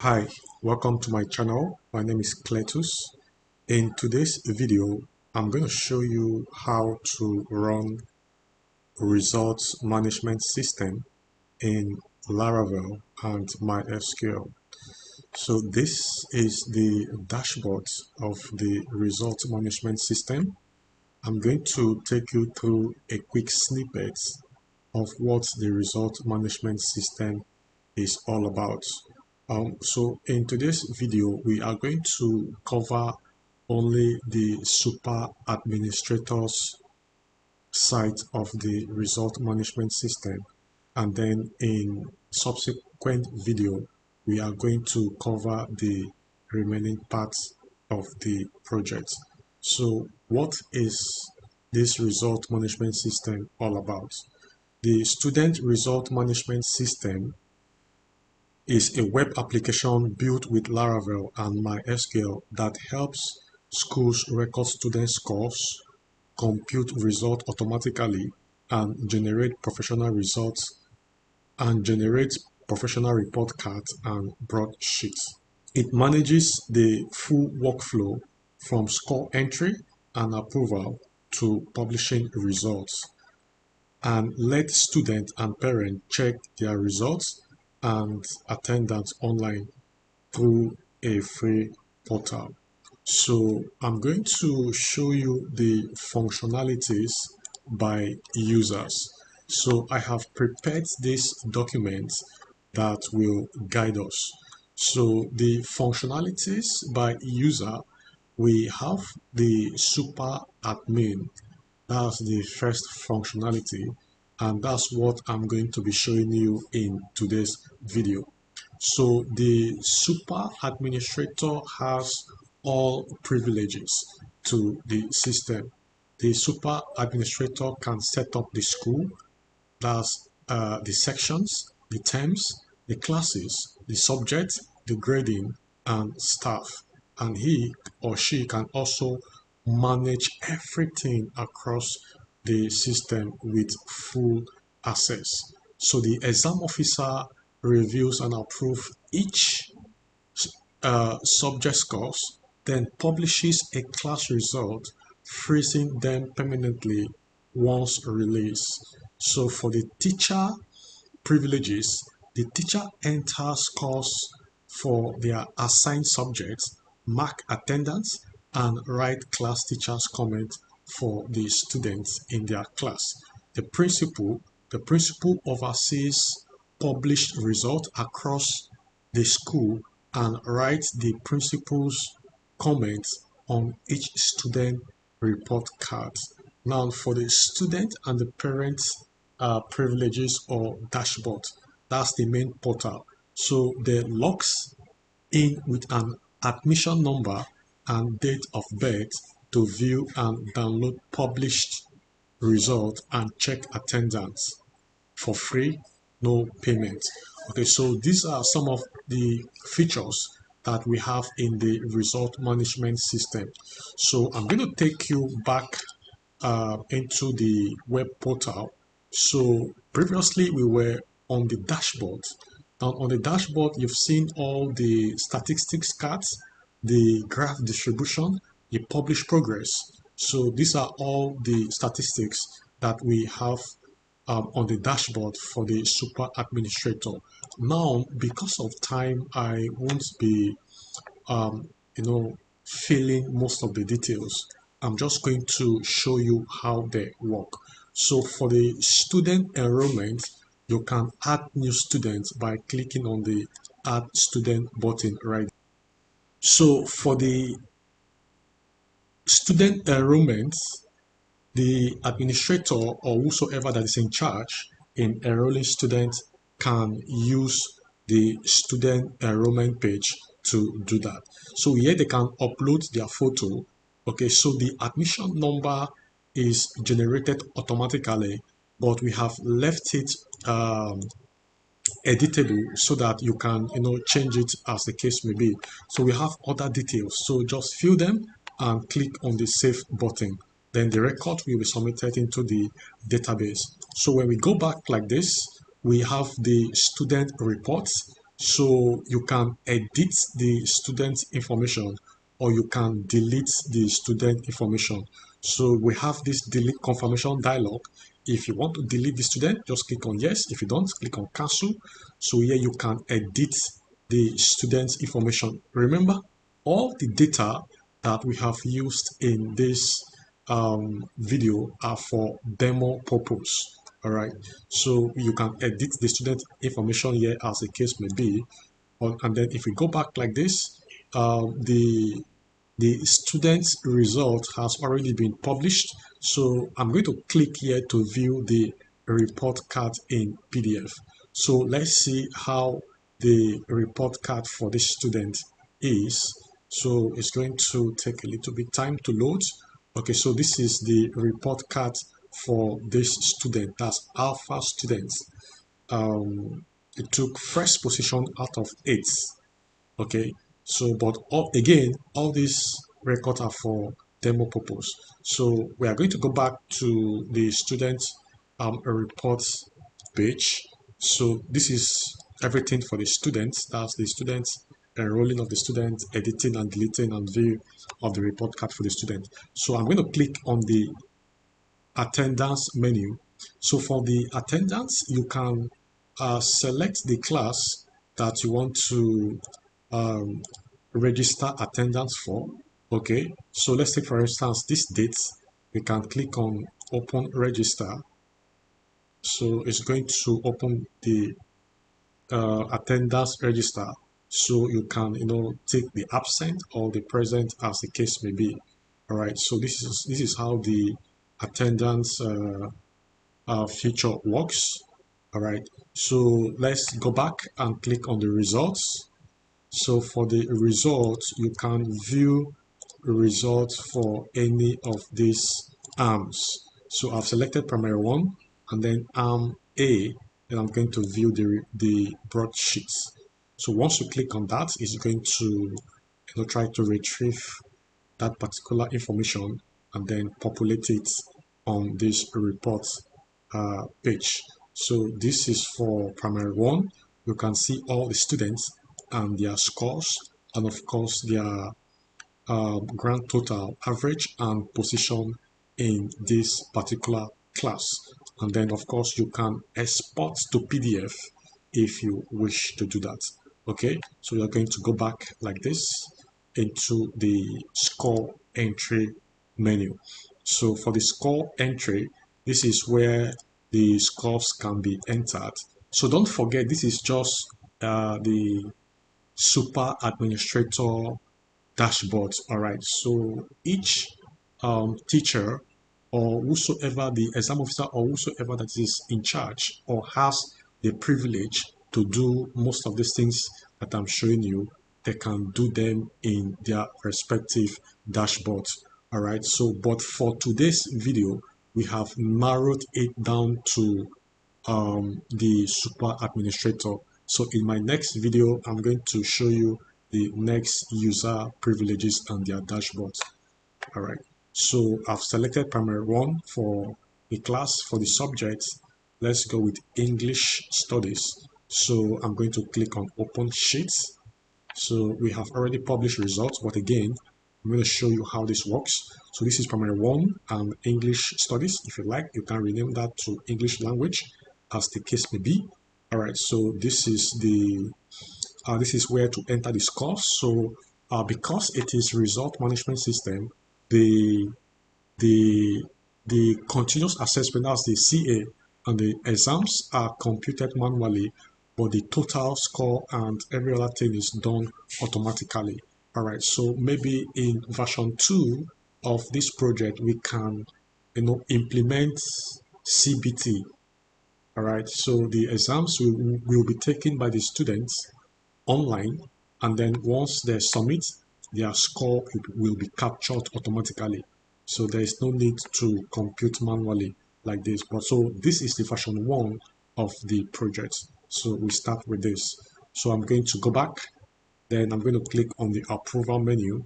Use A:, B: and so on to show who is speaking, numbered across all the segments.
A: Hi, welcome to my channel. My name is Cletus. In today's video, I'm going to show you how to run results management system in Laravel and MySQL. So this is the dashboard of the results management system. I'm going to take you through a quick snippet of what the result management system is all about. So in today's video, we are going to cover only the super administrators side of the result management system. And then in subsequent video, we are going to cover the remaining parts of the project. So what is this result management system all about? The student result management system is a web application built with Laravel and MySQL that helps schools record student scores, compute results automatically, and generate professional results and generate professional report cards and broadsheets. It manages the full workflow from score entry and approval to publishing results, and let students and parents check their results and attendance online through a free portal. So I'm going to show you the functionalities by users. So I have prepared this document that will guide us. So the functionalities by user, we have the super admin. That's the first functionality, and that's what I'm going to be showing you in today's video. So the super administrator has all privileges to the system. The super administrator can set up the school, that's the sections, the terms, the classes, the subjects, the grading, and staff. And he or she can also manage everything across the system with full access. So the exam officer reviews and approves each subject scores, then publishes a class result, freezing them permanently once released. So for the teacher privileges, the teacher enters scores for their assigned subjects, mark attendance, and write class teacher's comment for the students in their class. The principal oversees published results across the school and writes the principal's comments on each student report card. Now, for the student and the parents privileges or dashboard, that's the main portal. So they logs in with an admission number and date of birth to view and download published result and check attendance for free, no payment. Okay, so these are some of the features that we have in the result management system. So I'm going to take you back into the web portal. So previously we were on the dashboard. Now on the dashboard, you've seen all the statistics cards, the graph distribution, the published progress. So these are all the statistics that we have on the dashboard for the super administrator. Now, because of time, I won't be um, filling most of the details. I'm just going to show you how they work. So for the student enrollment, you can add new students by clicking on the add student button right. So for the student enrollment, the administrator or whosoever that is in charge in enrolling students can use the student enrollment page to do that. So here they can upload their photo. Okay, so the admission number is generated automatically, but we have left it editable so that you can change it as the case may be. So we have other details, so just fill them and click on the save button, then the record will be submitted into the database. So when we go back like this, we have the student reports. So you can edit the student information or you can delete the student information. So we have this delete confirmation dialog. If you want to delete the student, just click on yes. If you don't, click on cancel. So here you can edit the student's information. Remember, all the data that we have used in this video are for demo purpose. All right, so you can edit the student information here as the case may be. And then if we go back like this, the student's result has already been published. So I'm going to click here to view the report card in PDF. So let's see how the report card for this student is. So it's going to take a little bit time to load. Okay, so this is the report card for this student. That's alpha students. It took first position out of 8. Okay, so but all these records are for demo purpose. So we are going to go back to the student reports page. So this is everything for the students. That's the students, enrolling of the student, editing and deleting and view of the report card for the student. So I'm going to click on the attendance menu. So for the attendance, you can select the class that you want to um, register attendance for. Okay, so let's take for instance this date. We can click on open register. So it's going to open the attendance register. So you can take the absent or the present as the case may be. All right, so this is how the attendance feature works. All right, so let's go back and click on the results. So for the results, you can view results for any of these arms. So I've selected primary one and then arm A, and I'm going to view the broadsheets. So once you click on that, it's going to try to retrieve that particular information and then populate it on this report page. So this is for primary one. You can see all the students and their scores, and of course their grand total, average and position in this particular class. And then of course you can export to PDF if you wish to do that. Okay, so you're going to go back like this into the score entry menu. So for the score entry, this is where the scores can be entered. So don't forget, this is just the super administrator dashboards. All right, so each teacher or whosoever the exam officer or whosoever that is in charge or has the privilege to do most of these things that I'm showing you, they can do them in their respective dashboards. All right, so but for today's video, we have narrowed it down to the super administrator. So in my next video, I'm going to show you the next user privileges and their dashboards. All right, so I've selected primary one for the class. For the subject, let's go with English studies. So I'm going to click on open sheets. So we have already published results, but again, I'm going to show you how this works. So this is primary one and English studies. If you like, you can rename that to English language as the case may be. All right, so this is where to enter the scores. So because it is result management system, the the the continuous assessment, as the CA, and the exams are computed manually, but the total score and every other thing is done automatically. All right, so maybe in version 2 of this project, we can implement CBT. All right, so the exams will be taken by the students online, and then once they submit, their score will be captured automatically. So there is no need to compute manually like this. But so this is the version 1 of the project. So we start with this. So I'm going to go back, then I'm going to click on the approval menu.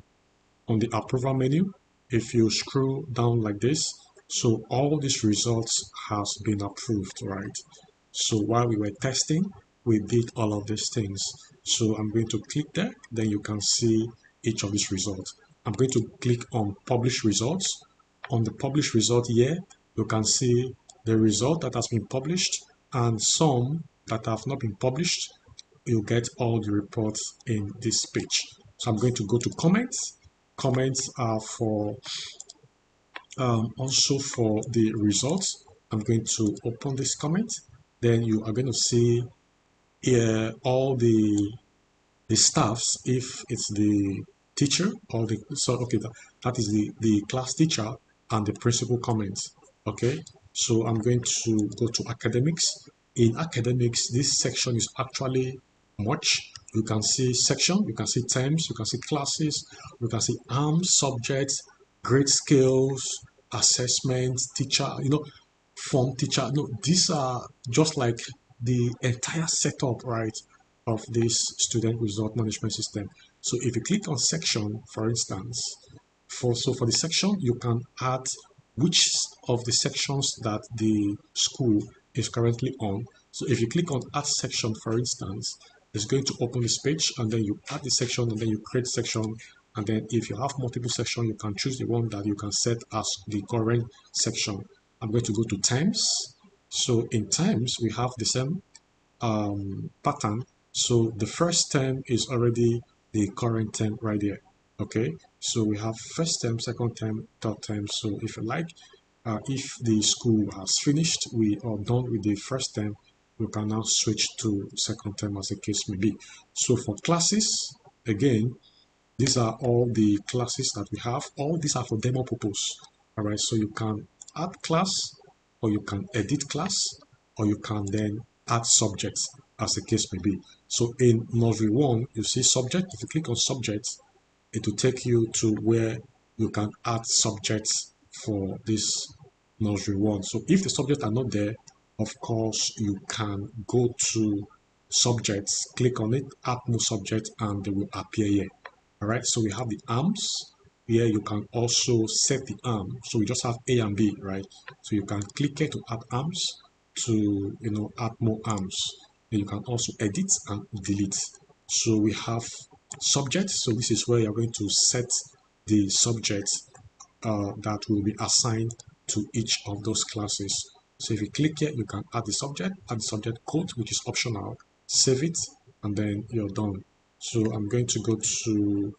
A: On the approval menu, if you scroll down like this, so all these results has been approved, right? So while we were testing, we did all of these things. So I'm going to click there, then you can see each of these results. I'm going to click on publish results. On the publish result here, you can see the result that has been published and some that have not been published. You get all the reports in this page. So I'm going to go to comments. Comments are for also for the results. I'm going to open this comment. Then you are going to see here all the staffs, if it's the teacher or the, so okay, that is the class teacher and the principal comments. Okay, so I'm going to go to academics. In academics, this section is actually much. You can see section, you can see terms, you can see classes, you can see arms, subjects, grade scales, assessments, teacher, form teacher. No, these are just like the entire setup, right, of this student result management system. So if you click on section, for instance, for the section, you can add which of the sections that the school is currently on. So if you click on add section, for instance, it's going to open this page, and then you add the section, and then you create section, and then if you have multiple sections, you can choose the one that you can set as the current section. I'm going to go to times. So in times, we have the same pattern. So the first term is already the current term right there. Okay, so we have first term, second term, third term. So if you like, if the school has finished, we are done with the first term, we can now switch to second term as the case may be. So for classes, again, these are all the classes that we have. All these are for demo purpose. All right, so you can add class, or you can edit class, or you can then add subjects as the case may be. So in nursery 1, you see subject. If you click on subject, it will take you to where you can add subjects for this nursery 1. So if the subjects are not there, of course, you can go to subjects, click on it, add new subject, and they will appear here. All right, so we have the arms. Here you can also set the arm. So we just have A and B, right? So you can click here to add arms, to add more arms. Then you can also edit and delete. So we have subjects. So this is where you're going to set the subjects that will be assigned to each of those classes. So if you click here, you can add the subject code, which is optional, save it, and then you're done. So I'm going to go to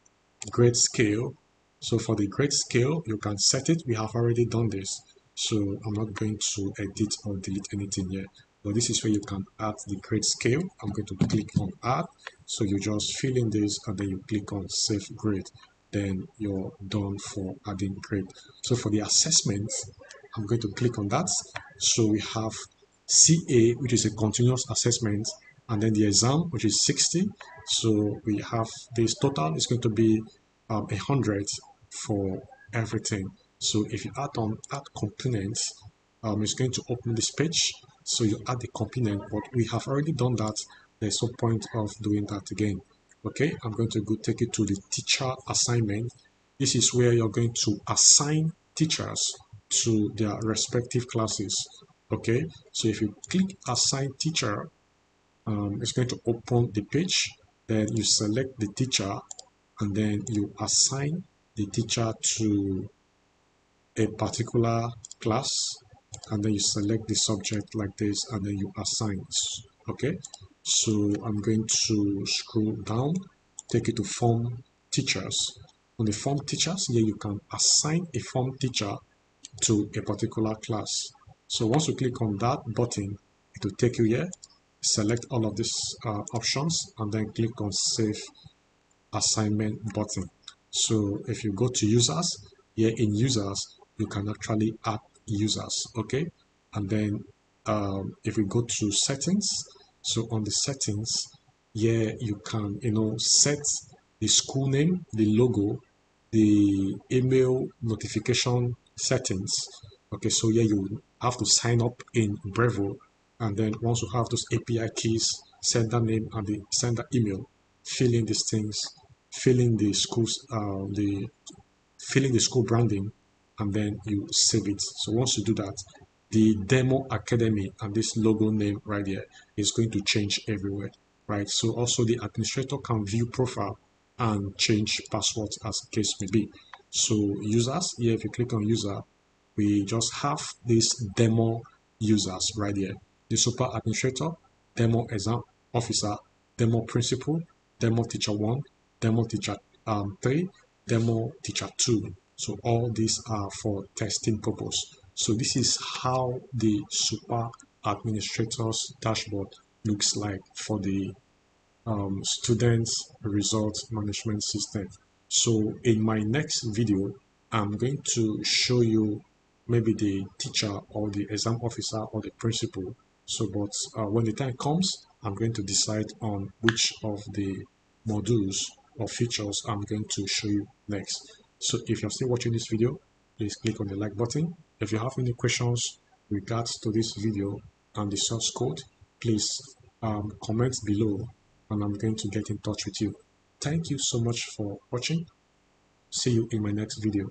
A: grade scale. So for the grade scale, you can set it. We have already done this. So I'm not going to edit or delete anything here. But this is where you can add the grade scale. I'm going to click on add. So you just fill in this, and then you click on save grade. Then you're done for adding grade. So for the assessment, I'm going to click on that. So we have CA, which is a continuous assessment, and then the exam, which is 60. So we have this total is going to be 100 for everything. So if you add components, it's going to open this page. So you add the component, but we have already done that. There's no point of doing that again. Okay, I'm going to go take it to the teacher assignment. This is where you're going to assign teachers to their respective classes. Okay, so if you click assign teacher, it's going to open the page. Then you select the teacher, and then you assign the teacher to a particular class, and then you select the subject like this, and then you assign. Okay, so I'm going to scroll down, take it to form teachers. On the form teachers, here you can assign a form teacher to a particular class. So once you click on that button, it will take you here, select all of these options, and then click on save assignment button. So if you go to users, here in users, you can actually add users. Okay, and then if we go to settings, so on the settings, here you can set the school name, the logo, the email notification settings. Okay, so here you have to sign up in Brevo, and then once you have those API keys, sender name and the sender email, fill in these things, fill in the schools, fill in the school branding, and then you save it. So once you do that, the demo academy and this logo name right here, is going to change everywhere, right? So also the administrator can view profile and change passwords as the case may be. So users, here if you click on user, we just have this demo users right here. The super administrator, demo exam officer, demo principal, demo teacher 1, demo teacher 3, demo teacher 2. So all these are for testing purpose. So this is how the super administrator's dashboard looks like for the students results management system. So in my next video, I'm going to show you maybe the teacher or the exam officer or the principal. So but when the time comes, I'm going to decide on which of the modules or features I'm going to show you next. So if you're still watching this video, please click on the like button. If you have any questions regards to this video and the source code, please comment below and I'm going to get in touch with you. Thank you so much for watching. See you in my next video.